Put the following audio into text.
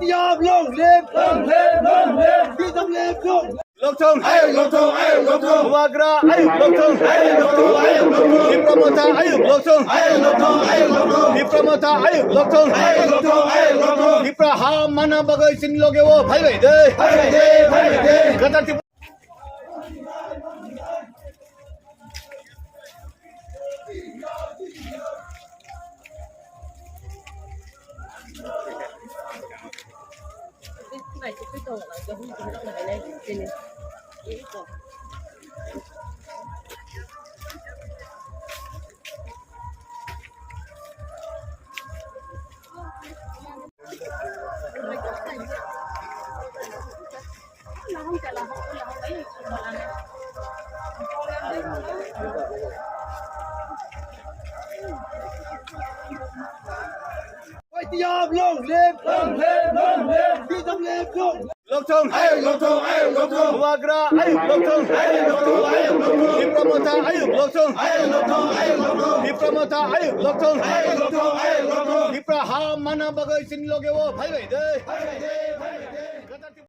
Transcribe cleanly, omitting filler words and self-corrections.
Tiêm long lên đi trong lên luôn Lontong, ayo lontong, Muagra, ayo lontong, Di Pramota, ayo lontong, Di Pramota, ayo lontong, Di Praham mana bagai sin loge wo, bhai bhai de, Gatar ti này chụp cái tổ lại cái hung khí nó này lên trên này cái tổ là không phải là họ ấy mà là Tiêm long lên đi trong lên luôn Lontong, ayo lontong, Muagra, ayo lontong, Di Pramota, ayo lontong, Di Pramota, ayo lontong, Di Praham mana bagai sin loge wo, bhai bhai de.